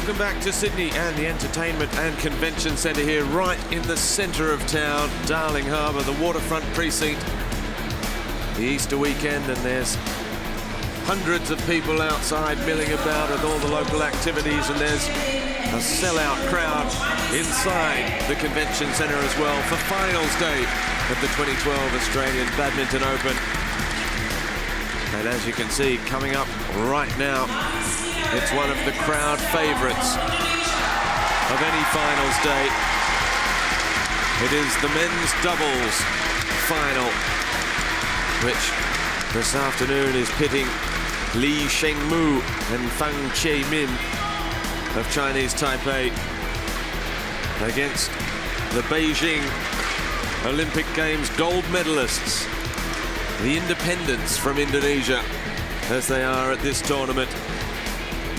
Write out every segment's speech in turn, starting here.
Welcome back to Sydney and the Entertainment and Convention Centre here, right in the centre of town, Darling Harbour, the waterfront precinct. The Easter weekend, and there's hundreds of people outside milling about with all the local activities, and there's a sellout crowd inside the Convention Centre as well for finals day of the 2012 Australian Badminton Open. And as you can see, coming up right now, it's one of the crowd favourites of any finals day. It is the men's doubles final, which this afternoon is pitting Li Shengmu and Fang Chieh of Chinese Taipei against the Beijing Olympic Games gold medalists, the independents from Indonesia, as they are at this tournament,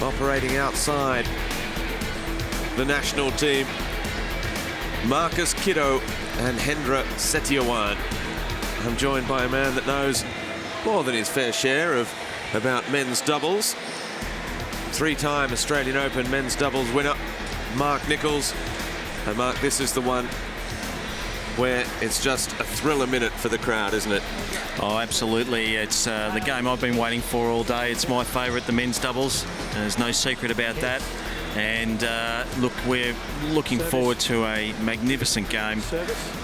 operating outside the national team. Marcus Kiddo and Hendra Setiawan. I'm joined by a man that knows more than his fair share about men's doubles. Three-time Australian Open men's doubles winner, Mark Nichols. And Mark, this is the one where it's just a thriller minute for the crowd, isn't it? Oh, absolutely. It's the game I've been waiting for all day. It's my favourite, the men's doubles. There's no secret about that. And look, we're looking forward to a magnificent game.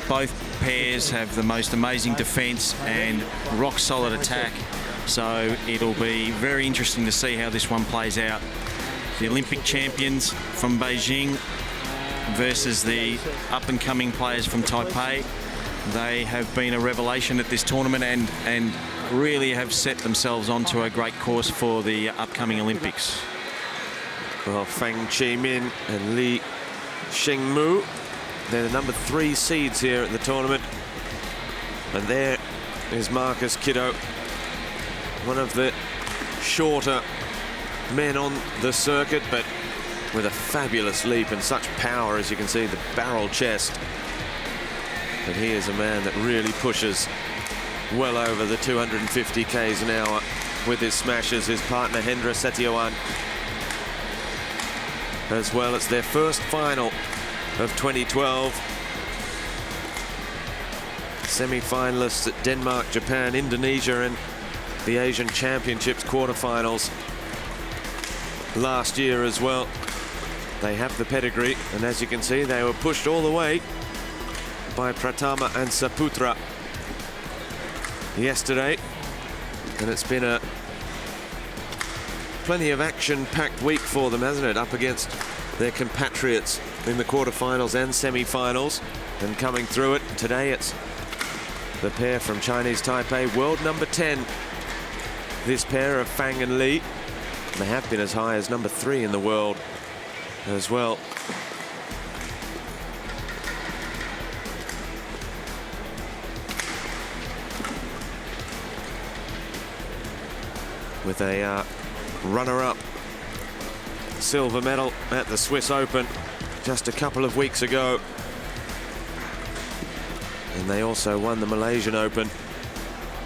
Both pairs have the most amazing defence and rock-solid attack. So it'll be very interesting to see how this one plays out. The Olympic champions from Beijing versus the up-and-coming players from Taipei. They have been a revelation at this tournament and really have set themselves onto a great course for the upcoming Olympics. Well, Fang Chieh and Li Shengmu, they're the number 3 seeds here at the tournament. And there is Marcus Kiddo, one of the shorter men on the circuit, but with a fabulous leap and such power, as you can see, the barrel chest. But he is a man that really pushes well over the 250 k's an hour with his smashes. His partner Hendra Setiawan as well. It's their first final of 2012. Semi-finalists at Denmark, Japan, Indonesia, and the Asian Championships quarterfinals last year as well. They have the pedigree, and as you can see, they were pushed all the way by Pratama and Saputra yesterday, and it's been a plenty of action-packed week for them, hasn't it? Up against their compatriots in the quarterfinals and semi-finals, and coming through it today, it's the pair from Chinese Taipei, world number 10. This pair of Fang and Li, they have been as high as number 3 in the world as well. With a runner-up silver medal at the Swiss Open just a couple of weeks ago. And they also won the Malaysian Open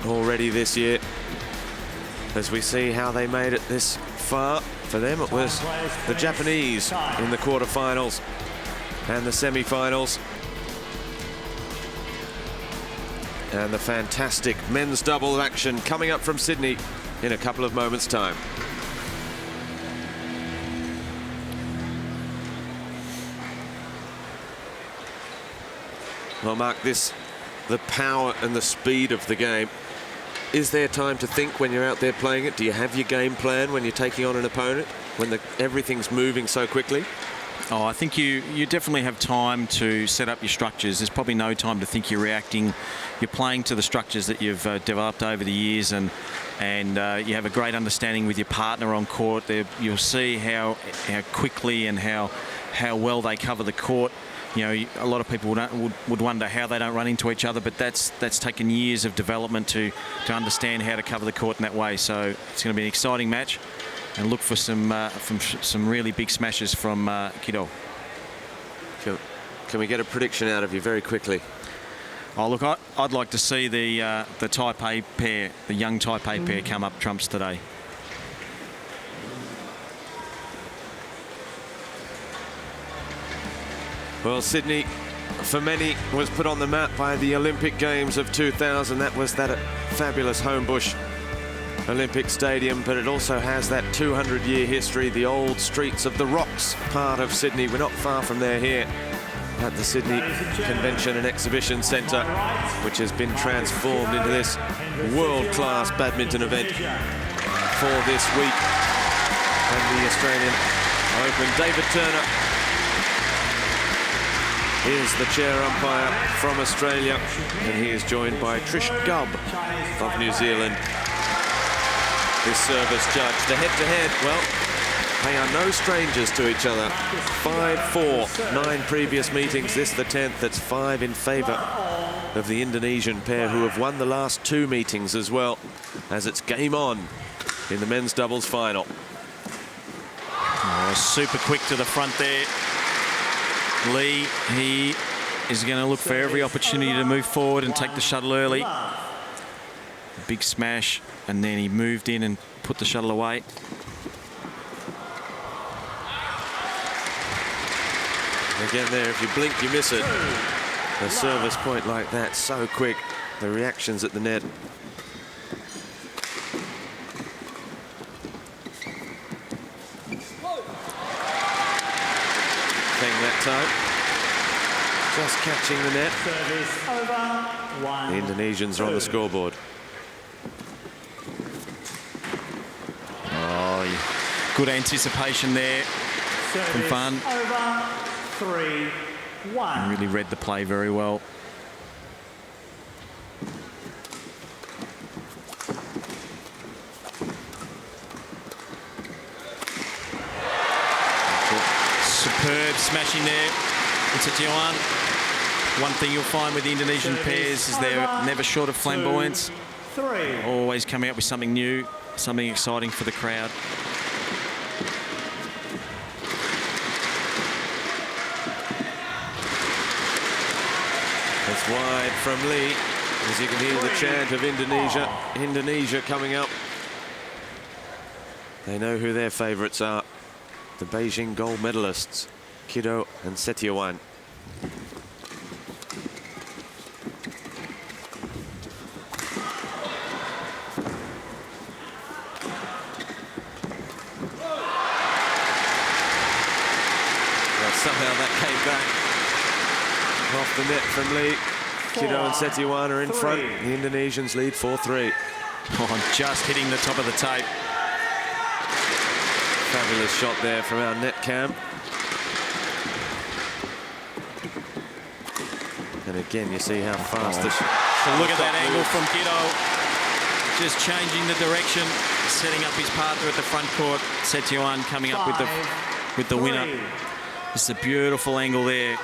already this year. As we see how they made it this far, for them it was the Japanese in the quarterfinals and the semi-finals. And the fantastic men's double action coming up from Sydney in a couple of moments' time. Well, Mark, the power and the speed of the game. Is there time to think when you're out there playing it? Do you have your game plan when you're taking on an opponent, when everything's moving so quickly? Oh, I think you definitely have time to set up your structures. There's probably no time to think you're reacting. You're playing to the structures that you've developed over the years, and you have a great understanding with your partner on court. You'll see how quickly and how well they cover the court. You know, a lot of people would wonder how they don't run into each other, but that's taken years of development to understand how to cover the court in that way. So it's going to be an exciting match, and look for some really big smashes from Kiddo. Can we get a prediction out of you very quickly? Oh, look, I'd like to see the Taipei pair, the young Taipei pair, come up trumps today. Well, Sydney, for many, was put on the map by the Olympic Games of 2000. That was that fabulous Homebush Olympic Stadium, but it also has that 200-year history, the old streets of the Rocks part of Sydney. We're not far from there here at the Sydney Convention and Exhibition Centre, which has been transformed into this world-class badminton event for this week. And the Australian Open, David Turner is the chair umpire from Australia, and he is joined by Trish Gubb of New Zealand, this service judge. The head-to-head, well, they are no strangers to each other. 5-4, 9 previous meetings, this the 10th. That's 5 in favour of the Indonesian pair, who have won the last 2 meetings as well, as it's game on in the men's doubles final. Oh, super quick to the front there. Lee, he is going to look for every opportunity to move forward and take the shuttle early. Big smash, and then he moved in and put the shuttle away. Again there, if you blink, you miss it. A service point like that, so quick. The reactions at the net. Thing that time. Just catching the net. Service over. 1. The Indonesians are on the scoreboard. Oh, good anticipation there from Fan. Over. 3-1. Really read the play very well. Superb smashing there. It's Setiawan. One thing you'll find with the Indonesian pairs is they're never short of flamboyance. 2-3. Always coming up with something new, something exciting for the crowd. It's wide from Lee, as you can hear the chant of Indonesia. Indonesia coming up. They know who their favourites are. The Beijing gold medalists, Chieh and Setiawan. Well, somehow that came back off the net from Lee. Chieh and Setiawan are in front. The Indonesians lead 4-3. Oh, just hitting the top of the tape. Fabulous shot there from our net cam. And again, you see how fast the Look at that angle from Chieh. Just changing the direction, setting up his partner at the front court. Setiawan coming up with the winner. This is a beautiful angle there.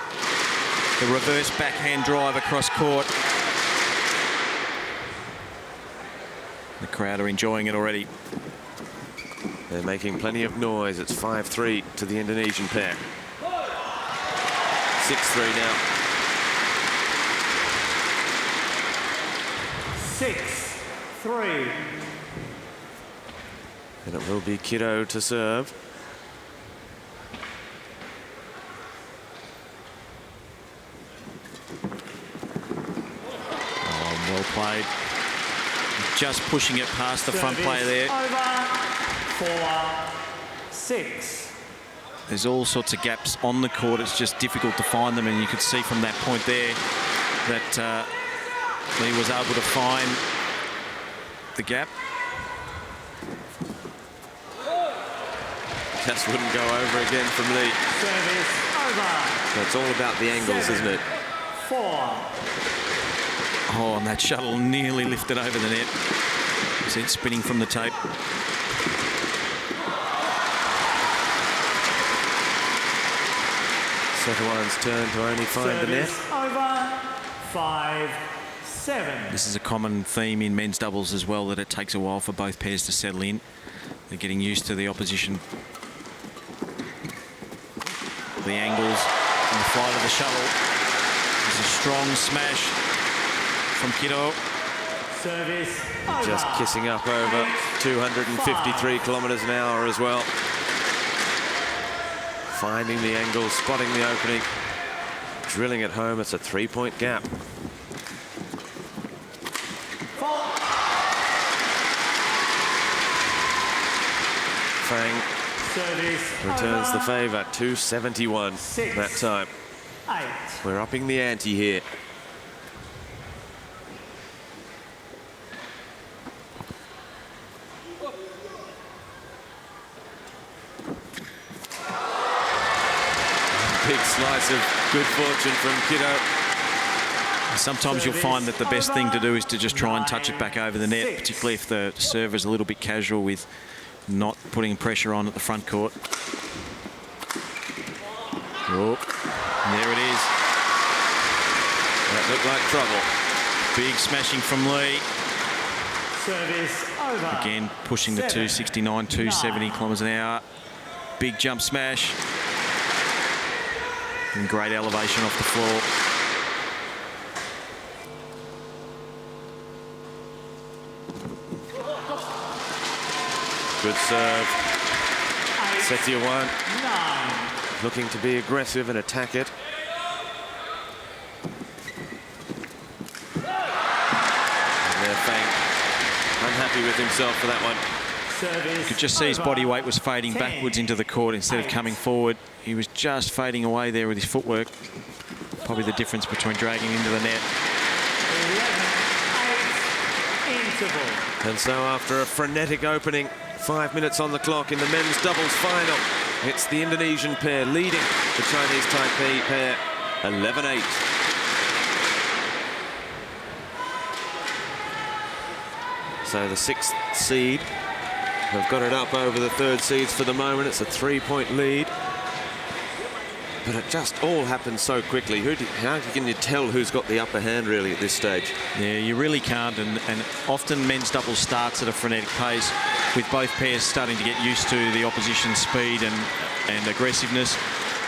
The reverse backhand drive across court. The crowd are enjoying it already. They're making plenty of noise. It's 5-3 to the Indonesian pair. 6-3 now. 6-3. And it will be Chieh to serve. Oh, well played. Just pushing it past the front player there. Over. 4-6. There's all sorts of gaps on the court. It's just difficult to find them, and you could see from that point there that Lee was able to find the gap. Just wouldn't go over again from Lee. Service over. So it's all about the angles, isn't it? 4. Oh, and that shuttle nearly lifted over the net. See it spinning from the tape. Setiawan's turn to only find the net. Over. 5-7. This is a common theme in men's doubles as well, that it takes a while for both pairs to settle in. They're getting used to the opposition. The angles and the flight of the shuttle. There's a strong smash from Chieh. Service Just over. kissing up over 253 kilometres an hour as well. Finding the angle, spotting the opening. drilling it home. It's a 3-point gap. Fang returns the favour. 271 that time. We're upping the ante here. Big slice of good fortune from Chieh. Sometimes you'll find that the best thing to do is to just try and touch it back over the net, particularly if the server is a little bit casual with not putting pressure on at the front court. Oh, there it is. That looked like trouble. Big smashing from Lee. Service over. Again, pushing the 269, 270 kilometres an hour. Big jump smash. And great elevation off the floor. Good serve. Setiawan looking to be aggressive and attack it. And there, Fang unhappy with himself for that one. You could just see his body weight was fading backwards into the court instead of coming forward. He was just fading away there with his footwork. Probably the difference between dragging him into the net. And so after a frenetic opening, 5 minutes on the clock in the men's doubles final, it's the Indonesian pair leading the Chinese Taipei pair 11-8. So the 6th seed have got it up over the 3rd seeds for the moment. It's a 3-point lead. But it just all happens so quickly. How can you tell who's got the upper hand really at this stage? Yeah, you really can't. And often men's doubles starts at a frenetic pace with both pairs starting to get used to the opposition's speed and aggressiveness.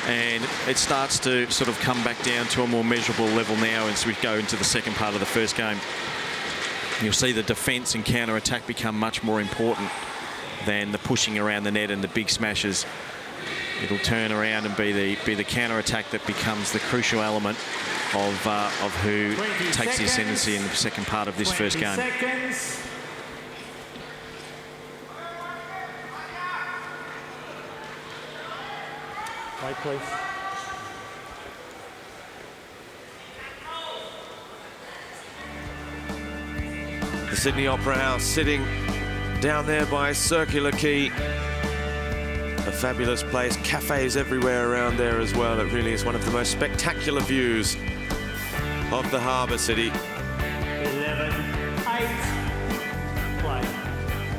And it starts to sort of come back down to a more measurable level now as we go into the second part of the first game. You'll see the defence and counter-attack become much more important than the pushing around the net and the big smashes. It'll turn around and be the counter-attack that becomes the crucial element of who takes the ascendancy in the second part of this first game. Seconds. Right, please. The Sydney Opera House sitting down there by Circular Quay. A fabulous place, cafes everywhere around there as well. It really is one of the most spectacular views of the harbour city. 11-8. Play.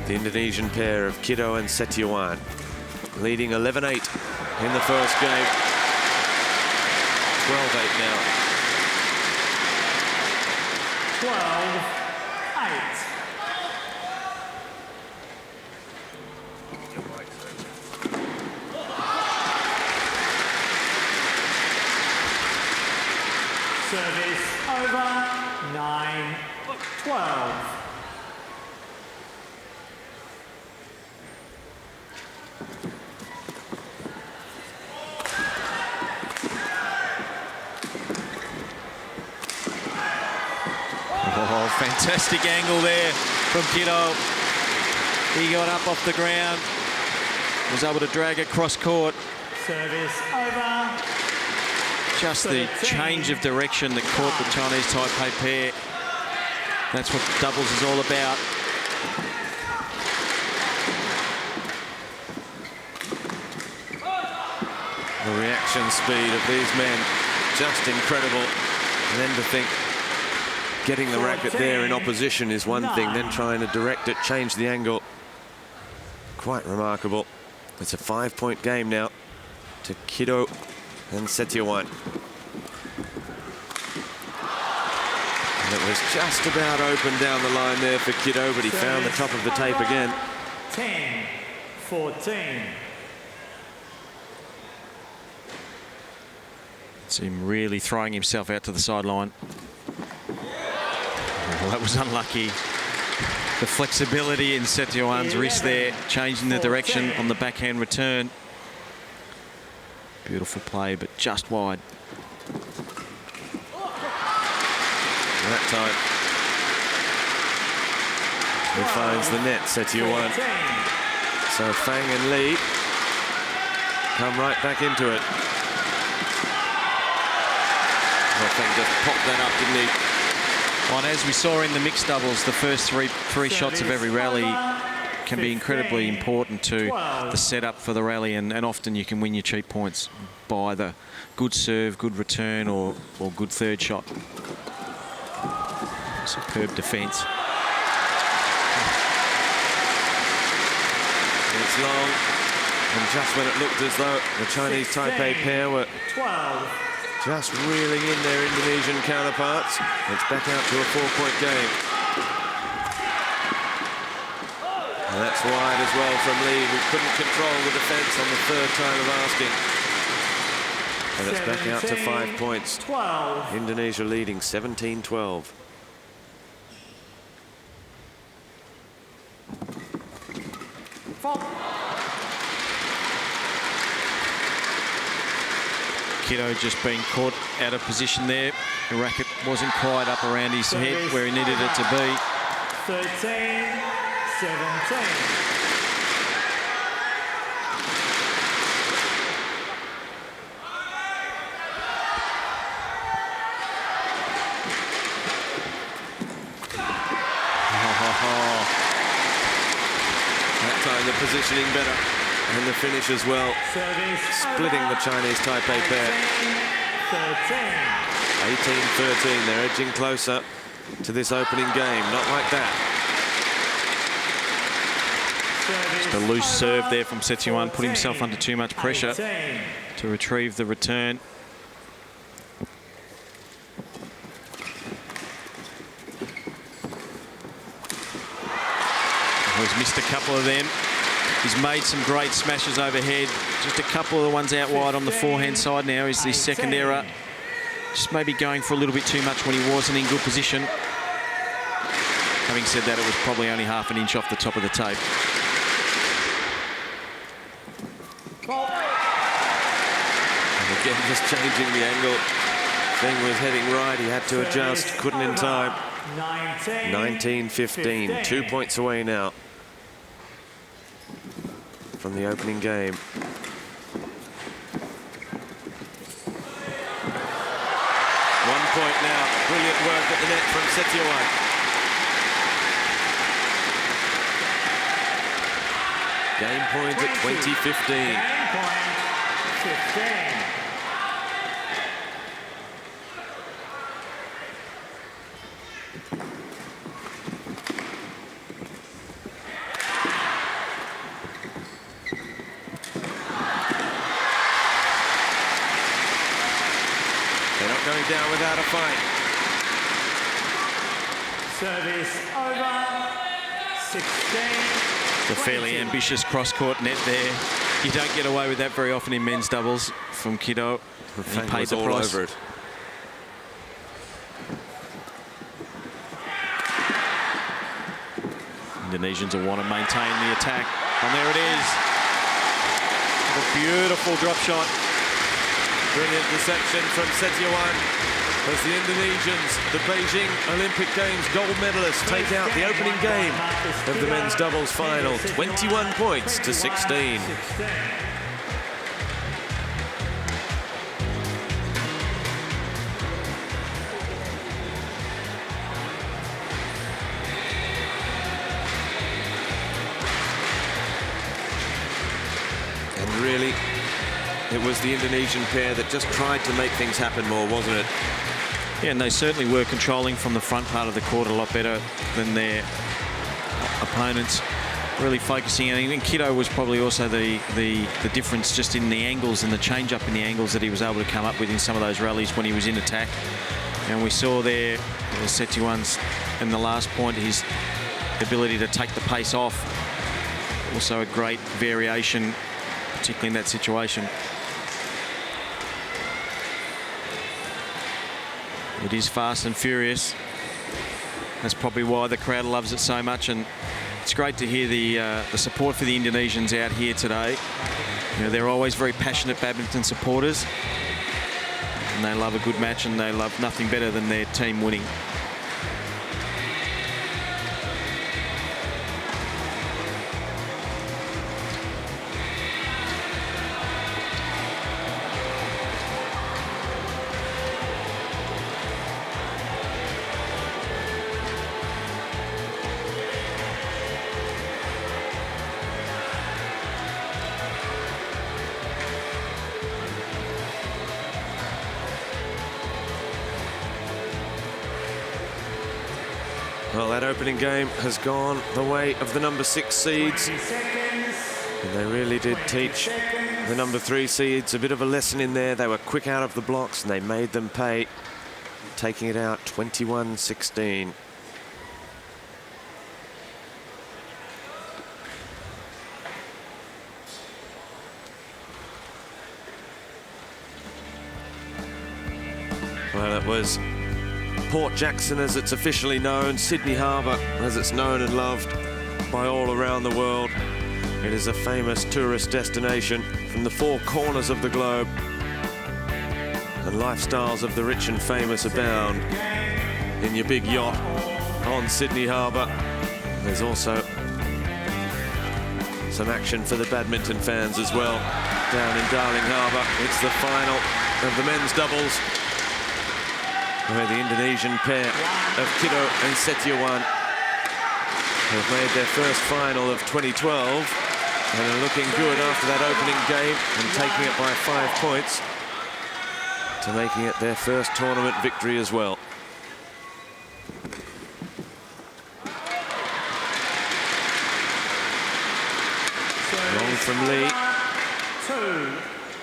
The Indonesian pair of Chieh and Setiawan leading 11-8 in the first game. 12-8 now. 12-8. Service over. 9-12. Oh, fantastic angle there from Chieh. He got up off the ground, was able to drag it cross court. Service over. Just the change of direction that caught the Chinese Taipei pair. That's what doubles is all about. The reaction speed of these men, just incredible. And then to think, getting the racket there in opposition is one thing, then trying to direct it, change the angle. Quite remarkable. It's a 5-point game now to Chieh and Setiawan. And it was just about open down the line there for Chieh, but he found the top of the tape again. 10-14. It's him really throwing himself out to the sideline. Well, that was unlucky. The flexibility in Setiawan's wrist there, changing the direction on the backhand return. Beautiful play, but just wide. that time. He finds the net, Setiawan. So Fang and Lee come right back into it. Well, Fang just popped that up, didn't he? Well, and as we saw in the mixed doubles, the first three shots of every rally can be incredibly important to the setup for the rally, and often you can win your cheap points by the good serve, good return, or good third shot. Superb defence. It's long, and just when it looked as though the Chinese Taipei pair were just reeling in their Indonesian counterparts, it's back out to a 4-point game. And that's wide as well from Lee, who couldn't control the defence on the third time of asking. And it's back out to 5 points. 12. Indonesia leading 17-12. Chieh just being caught out of position there. The racket wasn't quite up around his head where he needed it to be. 13-17. That time the positioning better, and the finish as well. Splitting the Chinese Taipei pair. 18-13, they're edging closer to this opening game. Not like that. Just a loose serve there from Setiawan, put himself under too much pressure to retrieve the return. He's missed a couple of them. He's made some great smashes overhead. Just a couple of the ones out wide on the forehand side now is the second error. Just maybe going for a little bit too much when he wasn't in good position. Having said that, it was probably only half an inch off the top of the tape. And again, just changing the angle. Thing was heading right, he had to adjust, couldn't in time. 19-15, 2 points away now from the opening game. 1 point now. Brilliant work at the net from Setiawan. Game point at 20-15. Game point, 15. Going down without a fight. Service over. 16. A fairly ambitious cross-court net there. You don't get away with that very often in men's doubles from Chieh. He paid the price. Over it. Indonesians will want to maintain the attack. And there it is. A beautiful drop shot. Brilliant reception from Setiawan as the Indonesians, the Beijing Olympic Games gold medalists, take out the opening game of the men's doubles final, 21 points to 16. And really, it was the Indonesian pair that just tried to make things happen more, wasn't it? Yeah, and they certainly were controlling from the front part of the court a lot better than their opponents. Really focusing, and Chieh was probably also the difference just in the angles and the change-up in the angles that he was able to come up with in some of those rallies when he was in attack. And we saw there, Setiawan's in the last point, his ability to take the pace off. Also a great variation, particularly in that situation. It is fast and furious. That's probably why the crowd loves it so much, and it's great to hear the support for the Indonesians out here today. You know, they're always very passionate badminton supporters, and they love a good match, and they love nothing better than their team winning. Well, that opening game has gone the way of the number 6 seeds. 20 seconds. And they really did 20 teach seconds. the number 3 seeds a bit of a lesson in there. They were quick out of the blocks and they made them pay, taking it out 21-16. Well, it was Port Jackson, as it's officially known, Sydney Harbour, as it's known and loved by all around the world. It is a famous tourist destination from the 4 corners of the globe. And lifestyles of the rich and famous abound in your big yacht on Sydney Harbour. There's also some action for the badminton fans as well down in Darling Harbour. It's the final of the men's doubles, where the Indonesian pair of Chieh and Setiawan have made their first final of 2012 and are looking good after that opening game and taking it by 5 points to making it their first tournament victory as well. Long from Lee.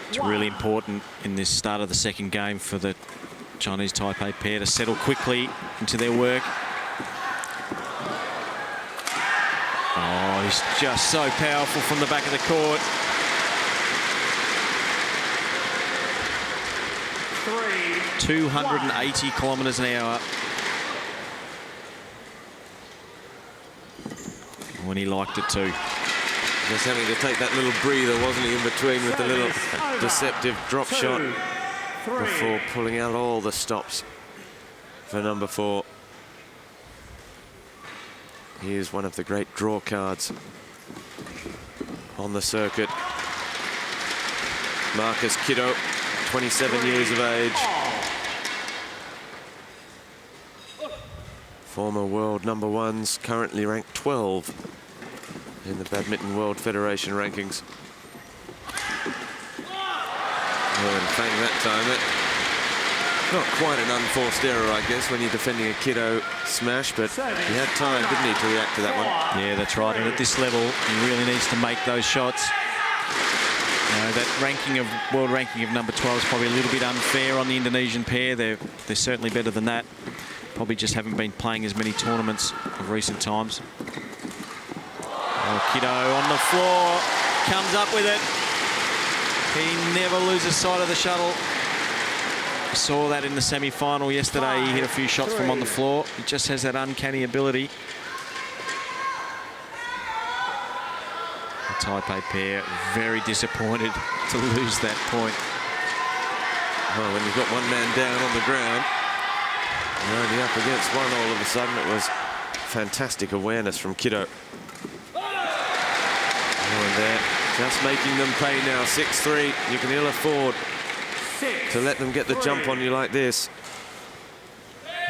It's really important in this start of the second game for the Chinese Taipei pair to settle quickly into their work. Oh, he's just so powerful from the back of the court. 280 kilometres an hour. When he liked it too. Just having to take that little breather, wasn't he, in between with the little deceptive drop shot before pulling out all the stops for number 4. He is one of the great draw cards on the circuit. Marcus Chieh, 27 years of age. Former world number 1s, currently ranked 12 in the Badminton World Federation rankings. Well, in fact, that time, not quite an unforced error, I guess, when you're defending a Chieh smash, but he had time, didn't he, to react to that one? Yeah, that's right. And at this level, he really needs to make those shots. That world ranking of number 12 is probably a little bit unfair on the Indonesian pair. They're certainly better than that. Probably just haven't been playing as many tournaments of recent times. Oh, Chieh on the floor, comes up with it. He never loses sight of the shuttle. Saw that in the semi-final yesterday. He hit a few shots from on the floor. He just has that uncanny ability. The Taipei pair very disappointed to lose that point. Well, when you've got one man down on the ground, you're only up against one all of a sudden. It was fantastic awareness from Chieh. And they're just making them pay now. 6-3. You can ill afford to let them get the jump on you like this.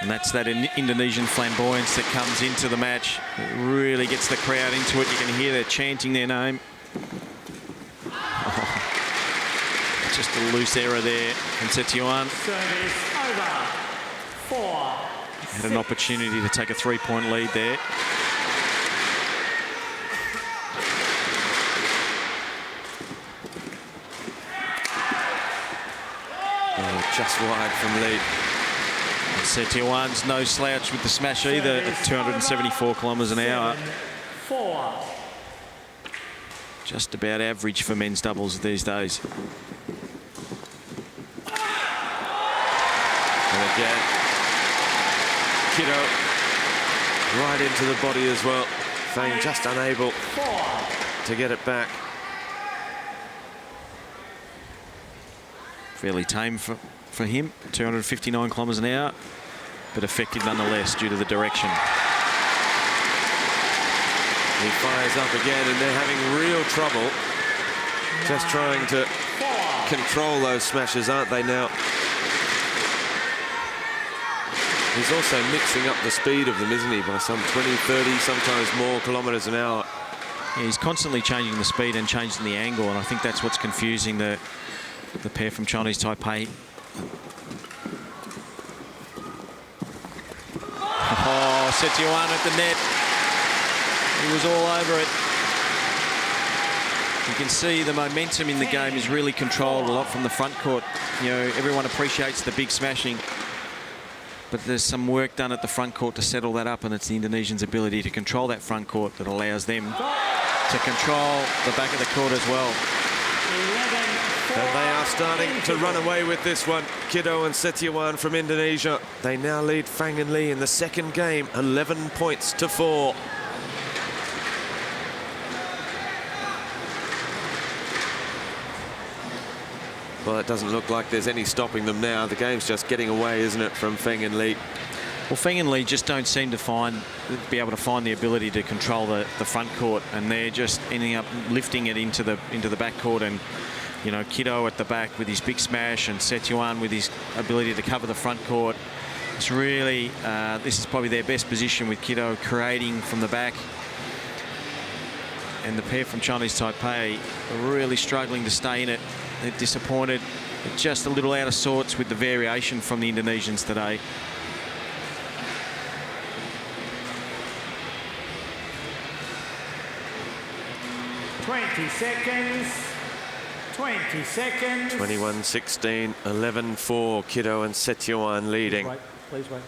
And that's that Indonesian flamboyance that comes into the match. It really gets the crowd into it. You can hear they're chanting their name. Oh, just a loose error there from Setiawan. Service over. 4. Had an opportunity to take a 3-point lead there. Just wide from Lee. Setiawan's no slouch with the smash either at 274 kilometres an hour. 4. Just about average for men's doubles these days. And again, Chieh right into the body as well. Fang just unable to get it back. Fairly tame for him, 259 kilometres an hour, but effective nonetheless due to the direction. He fires up again, and they're having real trouble just trying to control those smashes, aren't they now? He's also mixing up the speed of them, isn't he, by some 20, 30, sometimes more kilometres an hour. Yeah, he's constantly changing the speed and changing the angle, and I think that's what's confusing the pair from Chinese Taipei. Oh, Setiawan at the net. He was all over it. You can see the momentum in the game is really controlled a lot from the front court. You know, everyone appreciates the big smashing, but there's some work done at the front court to settle that up, and it's the Indonesians' ability to control that front court that allows them to control the back of the court as well. And they are starting to run away with this one. Chieh and Setiawan from Indonesia. They now lead Fang and Lee in the second game, 11 points to 4. Well, it doesn't look like there's any stopping them now. The game's just getting away, isn't it, from Fang and Lee? Well, Fang and Lee just don't seem to be able to find the ability to control the front court, and they're just ending up lifting it into the back court. And you know, Chieh at the back with his big smash, and Setiawan with his ability to cover the front court. It's really this is probably their best position, with Chieh creating from the back. And the pair from Chinese Taipei are really struggling to stay in it. They're disappointed, just a little out of sorts with the variation from the Indonesians today. Twenty seconds. 20 seconds. 21-16, 11-4. Chieh and Setiawan leading. Please wait.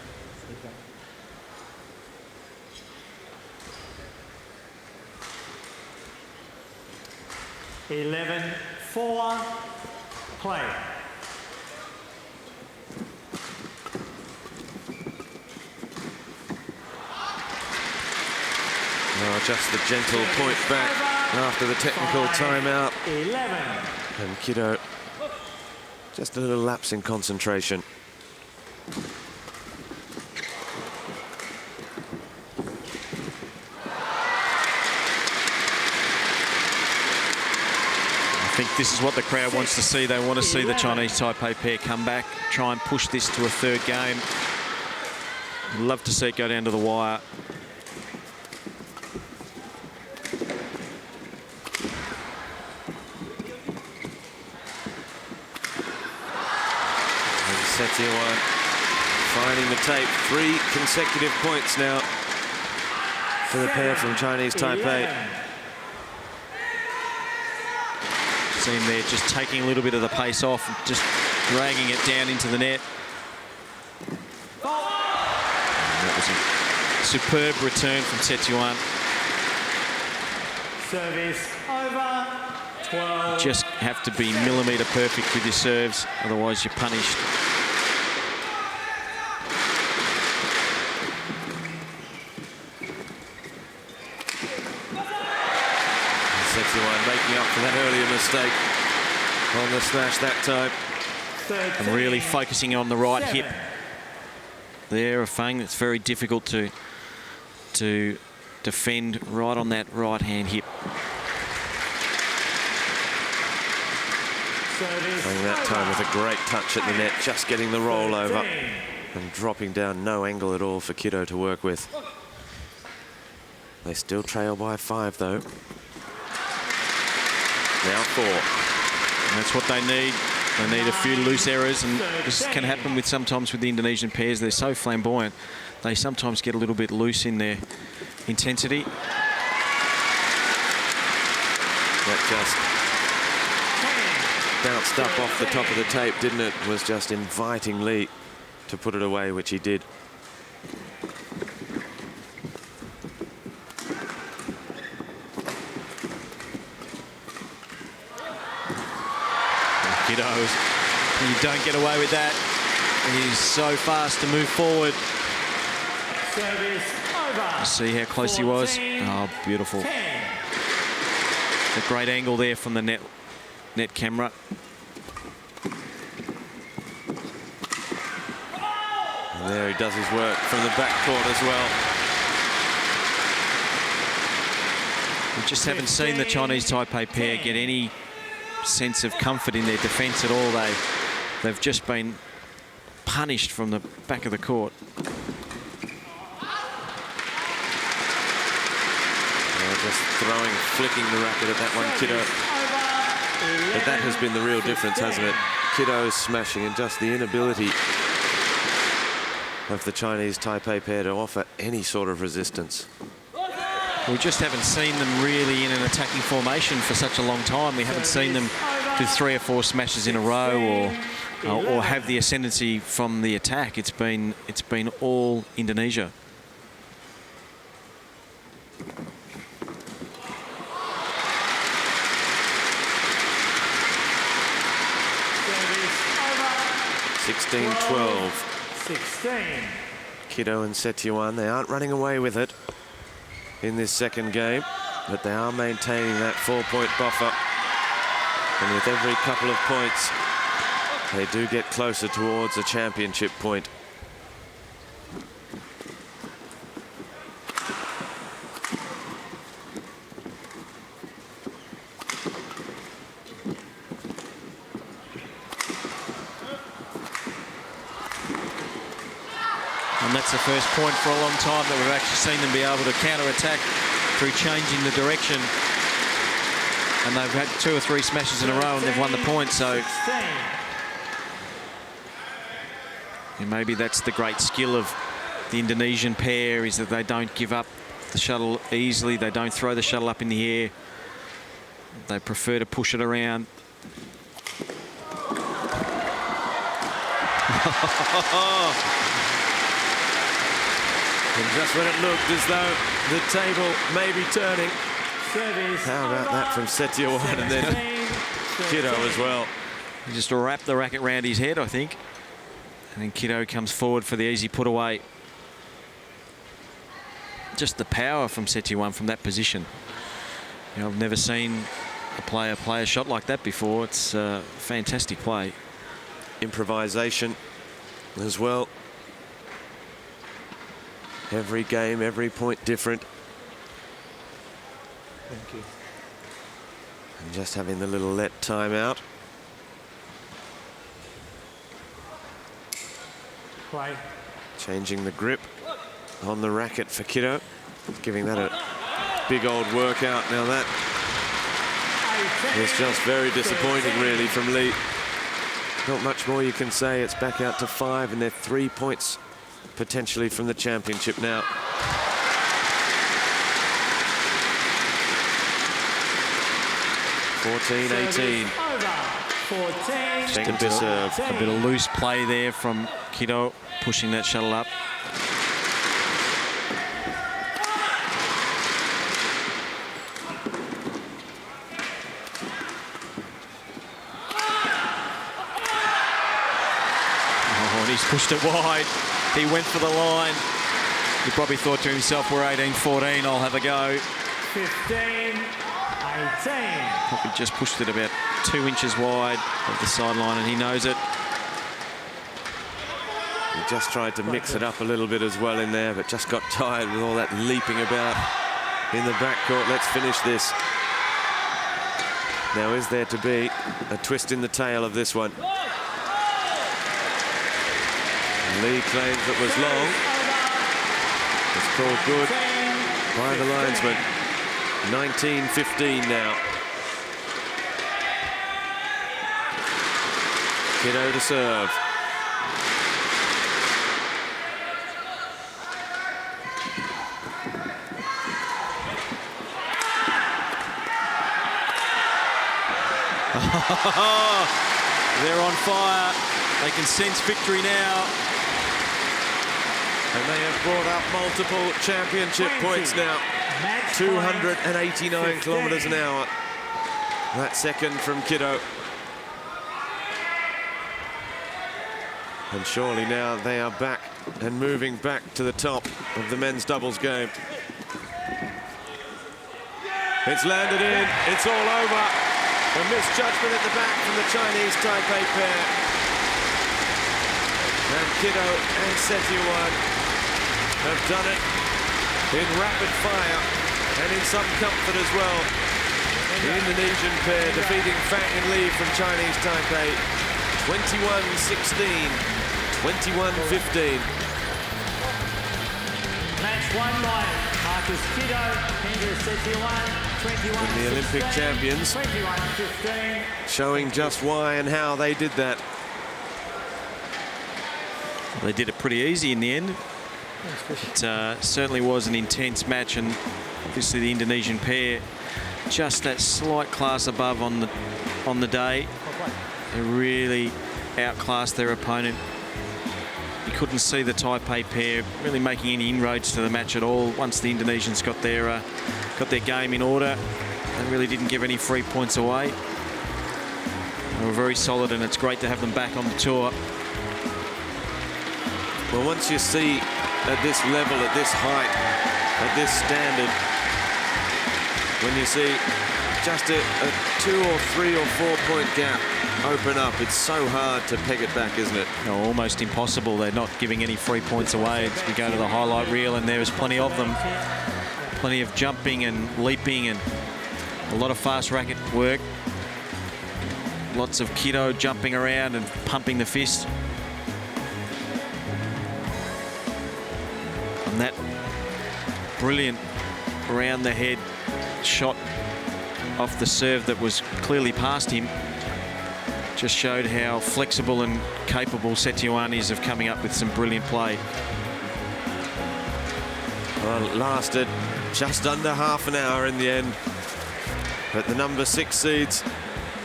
11-4. Play. Oh, just the gentle point back after the technical timeout. 11. And Chieh, just a little lapse in concentration. I think this is what the crowd wants to see. They want to see the Chinese Taipei pair come back, try and push this to a third game. I'd love to see it go down to the wire. Setiawan finding the tape. 3 consecutive points now for the pair from Chinese Taipei. See him there just taking a little bit of the pace off, and just dragging it down into the net. And that was a superb return from Setiawan. Service over. 12. Just have to be millimetre perfect with your serves, otherwise you're punished. Setiawan making up for that earlier mistake on the smash that time. And really focusing on the right hip there of Fang. It's very difficult to defend right on that right hand hip. Playing that time with a great touch at the net, just getting the roll over and dropping down, no angle at all for Chieh to work with. They still trail by 5 though. Now 4. And that's what they need. They need a few loose errors, and this can happen sometimes with the Indonesian pairs. They're so flamboyant, they sometimes get a little bit loose in their intensity. That just bounced up off the top of the tape, didn't it? Was just inviting Lee to put it away, which he did. You don't get away with that. He's so fast to move forward. Service over. See how close 14, he was? Oh, beautiful. 10. A great angle there from the net camera. And there he does his work from the backcourt as well. We just haven't seen the Chinese Taipei pair get any sense of comfort in their defence at all. They've just been punished from the back of the court. Just flicking the racket at that one, Chieh. But that has been the real difference, hasn't it? Chieh smashing, and just the inability of the Chinese Taipei pair to offer any sort of resistance. We just haven't seen them really in an attacking formation for such a long time. We haven't seen them do 3 or 4 smashes in a row or have the ascendancy from the attack. It's been all Indonesia. Service over. 16-12. 16. Chieh and Setiawan, they aren't running away with it in this second game, but they are maintaining that 4-point buffer. And with every couple of points, they do get closer towards a championship point. And that's the first point for a long time that we've actually seen them be able to counter-attack through changing the direction. And they've had 2 or 3 smashes in a row and they've won the point, so and maybe that's the great skill of the Indonesian pair, is that they don't give up the shuttle easily. They don't throw the shuttle up in the air. They prefer to push it around. And just when it looked as though the table may be turning. How about that from Setiawan, and then Chieh as well. He just wrapped the racket round his head, I think. And then Chieh comes forward for the easy put away. Just the power from Setiawan from that position. You know, I've never seen a player play a shot like that before. It's a fantastic play. Improvisation as well. Every game, every point different. Thank you. And just having the little let time out. Play. Changing the grip on the racket for Chieh. Giving that a big old workout. Now that is just very disappointing really from Lee. Not much more you can say. It's back out to 5 and they're 3 points potentially from the championship now. (14-18). Second to serve. A bit of loose play there from Chieh, pushing that shuttle up. Oh, and he's pushed it wide. He went for the line. He probably thought to himself, we're 18-14, I'll have a go. 15-18. Probably just pushed it about 2 inches wide of the sideline, and he knows it. He just tried to mix it up a little bit as well in there, but just got tired with all that leaping about in the backcourt. Let's finish this. Now, is there to be a twist in the tail of this one? Lee claims it was long. It's called good by the linesman. 19-15 now. Chieh to serve. They're on fire. They can sense victory now. And they have brought up multiple championship points now. 289 kilometres an hour. That second from Chieh. And surely now they are back and moving back to the top of the men's doubles game. It's landed in. It's all over. A misjudgment at the back from the Chinese Taipei pair. And Chieh and Setiawan have done it in rapid fire and in some comfort as well. The Indonesian pair defeating Fang and Lee from Chinese Taipei 21-16, 21-15. Match won by Markis Chieh, Hendra Setiawan, 21-16. And the Olympic champions 21-15. showing just why and how they did that. They did it pretty easy in the end. It certainly was an intense match, and obviously the Indonesian pair just that slight class above on the day. They really outclassed their opponent. You couldn't see the Taipei pair really making any inroads to the match at all. Once the Indonesians got their game in order, they really didn't give any free points away. They were very solid, and it's great to have them back on the tour. Well, once you see at this level, at this height, at this standard, when you see just a 2 or 3 or 4 point gap open up, it's so hard to peg it back, isn't it? No, almost impossible. They're not giving any free points away. We go to the highlight reel, and there's plenty of them. Plenty of jumping and leaping and a lot of fast racket work. Lots of kiddo jumping around and pumping the fist. And that brilliant around the head shot off the serve that was clearly past him just showed how flexible and capable Setiawan is of coming up with some brilliant play. Well, it lasted just under half an hour in the end. But the number 6 seeds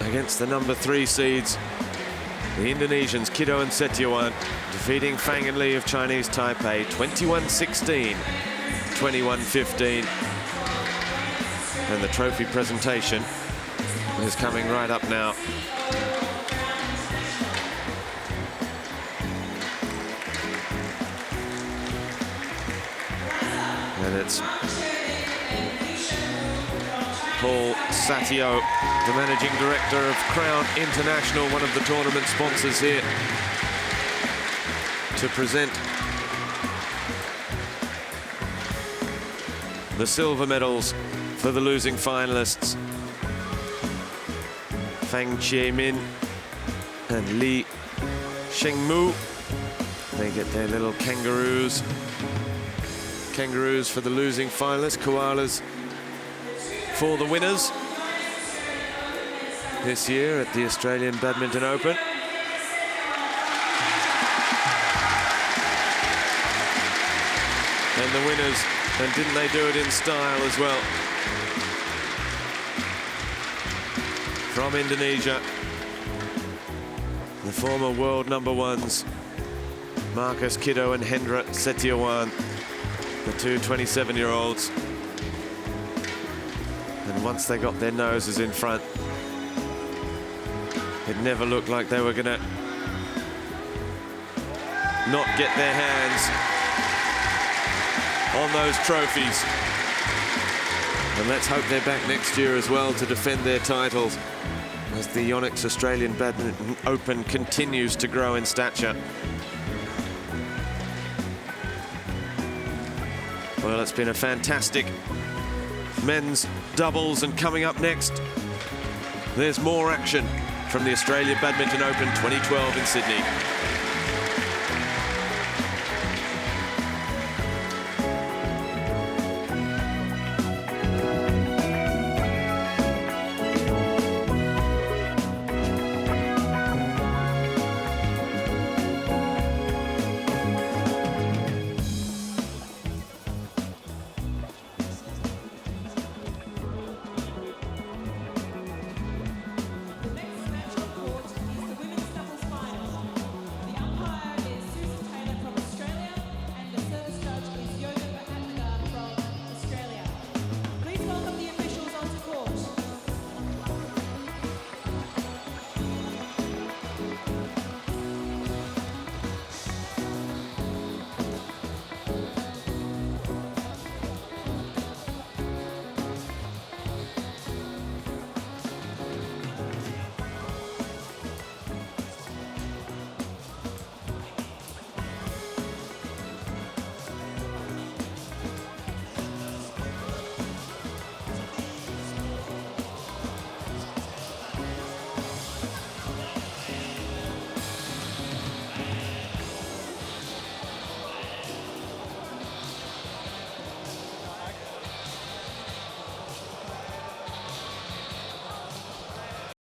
against the number 3 seeds, the Indonesians, Kiddo and Setiawan, defeating Fang and Lee of Chinese Taipei 21-16, 21-15. And the trophy presentation is coming right up now. And it's Paul Satio, the managing director of Crown International, one of the tournament sponsors here, to present the silver medals for the losing finalists. Fang Chieh Min and Lee Shengmu. They get their little kangaroos. Kangaroos for the losing finalists, koalas for the winners this year at the Australian Badminton Open. And the winners, and didn't they do it in style as well? From Indonesia, the former world number 1s, Markis Kiddo and Hendra Setiawan, the two 27-year-olds. And once they got their noses in front, it never looked like they were going to not get their hands on those trophies. And let's hope they're back next year as well to defend their titles as the Yonex Australian Badminton Open continues to grow in stature. Well, it's been a fantastic men's doubles, and coming up next, there's more action from the Australian Badminton Open 2012 in Sydney.